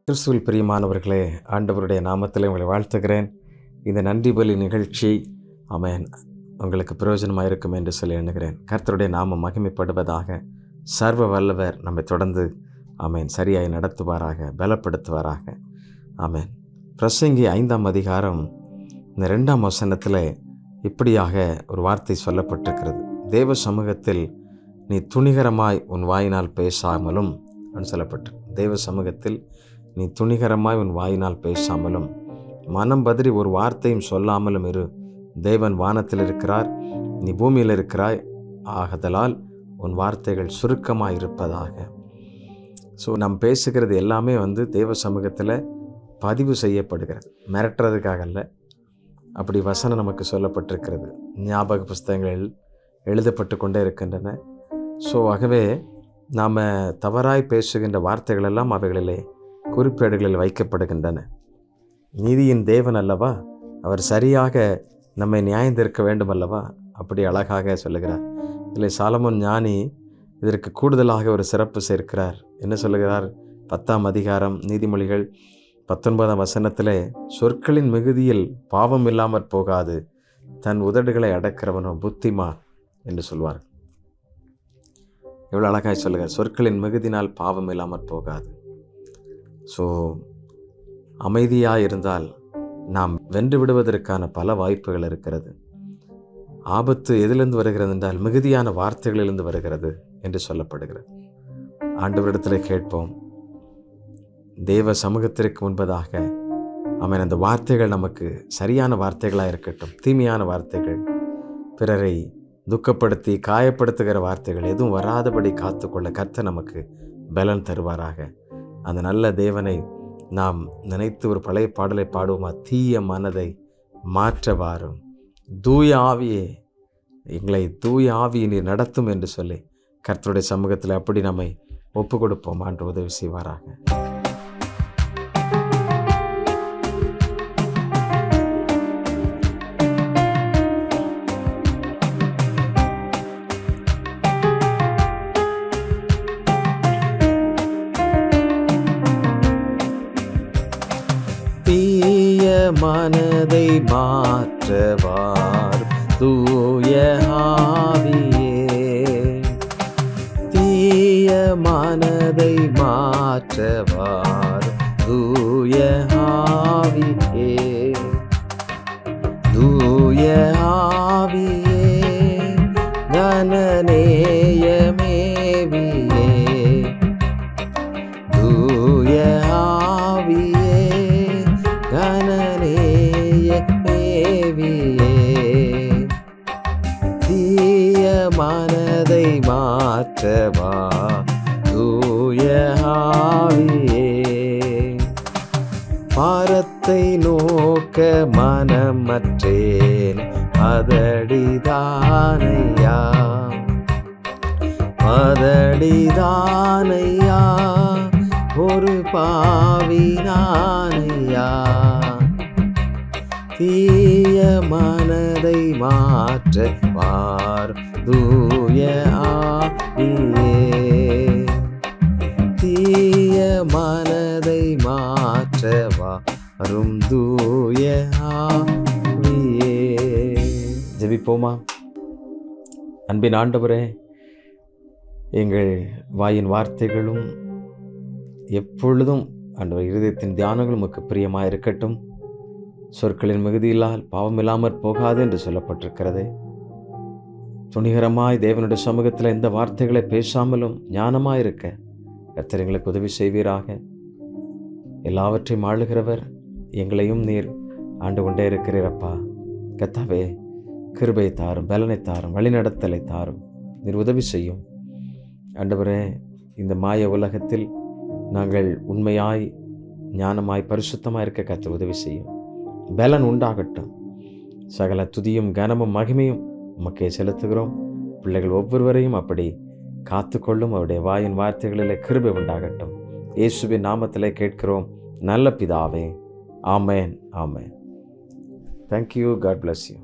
கிறிஸ்துவில் பிரியமானவர்களே, ஆண்டவருடைய நாமத்தில் உங்களை வாழ்த்துகிறேன். இந்த நன்றி பலி நிகழ்ச்சி ஆமென் உங்களுக்கு பிரயோஜனமாக இருக்கும் என்று சொல்லி எண்ணுகிறேன். கர்த்தருடைய நாமம் மகிமைப்படுவதாக. சர்வ வல்லவர் நம்மை தொடர்ந்து ஆமென் சரியாய் நடத்துவாராக, பலப்படுத்துவாராக. ஆமென். பிரசங்கி 5ஆம் அதிகாரம் இந்த 2ஆம் வசனத்தில் இப்படியாக ஒரு வார்த்தை சொல்லப்பட்டிருக்கிறது. தேவ சமூகத்தில் நீ துணிகரமாய் உன் வாயினால் பேசாமலும் சொல்லப்பட்டு, தேவ சமூகத்தில் நீ துணிகரமாய் உன் வாயினால் பேசாமலும் மனம் பதறி ஒரு வார்த்தையும் சொல்லாமலும் இரு. தேவன் வானத்தில் இருக்கிறார், நீ பூமியில் இருக்கிறாய், ஆகதலால் உன் வார்த்தைகள் சுருக்கமாக இருப்பதாக. ஸோ நாம் பேசுகிறது எல்லாமே தேவ சமூகத்தில் பதிவு செய்யப்படுகிறது, மிரட்டுறதுக்காக அல்ல. அப்படி வசனம் நமக்கு சொல்லப்பட்டிருக்கிறது, ஞாபக புஸ்தகங்கள் எழுதப்பட்டு கொண்டே இருக்கின்றன. ஸோ ஆகவே நாம் தவறாய் பேசுகின்ற வார்த்தைகள் எல்லாம் அவைகளிலே குறிப்பேடுகளில் வைக்கப்படுகின்றன. நீதியின் தேவன் அல்லவா, அவர் சரியாக நம்மை நியாயந்திருக்க வேண்டும் அல்லவா, அப்படி அழகாக சொல்லுகிறார். இதில் சாலமோன் ஞானி இதற்கு கூடுதலாக ஒரு சிறப்பு சேர்க்கிறார். என்ன சொல்லுகிறார்? 10ஆம் அதிகாரம் நீதிமொழிகள் 19ஆம் வசனத்திலே, சொற்களின் மிகுதியில் பாவம் இல்லாமற் போகாது, தன் உதடுகளை அடக்கிறவனோ புத்திமான் என்று சொல்வார். எவ்வளோ அழகாய் சொல்லுகிறார், சொற்களின் மிகுதினால் பாவம் இல்லாமற் போகாது. ஸோ அமைதியாக இருந்தால் நாம் வென்று விடுவதற்கான பல வாய்ப்புகள் இருக்கிறது. ஆபத்து எதிலிருந்து வருகிறது என்றால் மிகுதியான வார்த்தைகளிலிருந்து வருகிறது என்று சொல்லப்படுகிறது. ஆண்டவரிடத்தில் கேட்போம். தேவ சமூகத்திற்கு முன்பதாக ஆமென் அந்த வார்த்தைகள் நமக்கு சரியான வார்த்தைகளாக இருக்கட்டும். தீமையான வார்த்தைகள், பிறரை துக்கப்படுத்தி காயப்படுத்துகிற வார்த்தைகள் எதுவும் வராதபடி காத்துக்கொள்ள கர்த்தர் நமக்கு பலன் தருவாராக. அந்த நல்ல தேவனை நாம் நினைத்து ஒரு பழைய பாடலை பாடுவோமா? தீய மனதை மாற்ற வாரும், தூய ஆவியே எங்களை தூய ஆவியை நீர் நடத்தும் என்று சொல்லி கர்த்தருடைய சமூகத்தில் அப்படி நம்மை ஒப்பு கொடுப்போம். ஆண்டு உதவி செய்வாராக. தீய மனதை மாற்றவார் தூய ஆவியே, தீய மனதை மாற்றவார் தூய ஆவியே, தூய ஆவியே கனநேயமேவியே, தூய ஆவியே கனநேயமேவியே, தீய மனதை மாற்றவா தூய ஆவியே, பாரத்தை நோக்க மனமற்றேன் அதடிதானையா, அதடிதானையா ஒரு பாவினானையா, தீய மனதை மாற்றவார் தூய ஆவியே, தீய மனதை மாற்றவாரும் தூய ஆவியே. ஜெபிப்போமா? அன்பின் ஆண்டவரே, எங்கள் வாயின் வார்த்தைகளும் எப்பொழுதும் ஆண்டவர் இருதயத்தின் தியானங்களும் உமக்கு பிரியமாக இருக்கட்டும். சொற்களின் மிகுதியில்லால் பாவம் இல்லாமற் போகாது என்று சொல்லப்பட்டிருக்கிறது. துணிகரமாய் தேவனுடைய சமூகத்தில் எந்த வார்த்தைகளை பேசாமலும் ஞானமாயிருக்க கர்த்தர் எங்களுக்கு உதவி செய்வீராக. எல்லாவற்றையும் ஆளுகிறவர், எங்களையும் நீர் ஆண்டு கொண்டே இருக்கிறீரப்பா. கர்த்தாவே, கிருபை தாரும், பலனை தாரும், வழிநடத்தலை தாரும், நீர் உதவி செய்யும். ஆண்டவரே, இந்த மாய உலகத்தில் நாங்கள் உண்மையாய் ஞானமாய் பரிசுத்தமாக இருக்க கர்த்தர் உதவி செய்யும். பலன் உண்டாகட்டும். சகல துதியும் கனமும் மகிமையும் உமக்கே செலுத்துகிறோம். பிள்ளைகள் ஒவ்வொருவரையும் அப்படி காத்துக்கொள்ளும். அவருடைய வாயின் வார்த்தைகளிலே கிருபை உண்டாகட்டும். இயேசுவின் நாமத்திலே கேட்கிறோம் நல்ல பிதாவே. ஆமென், ஆமென். Thank you. God bless you.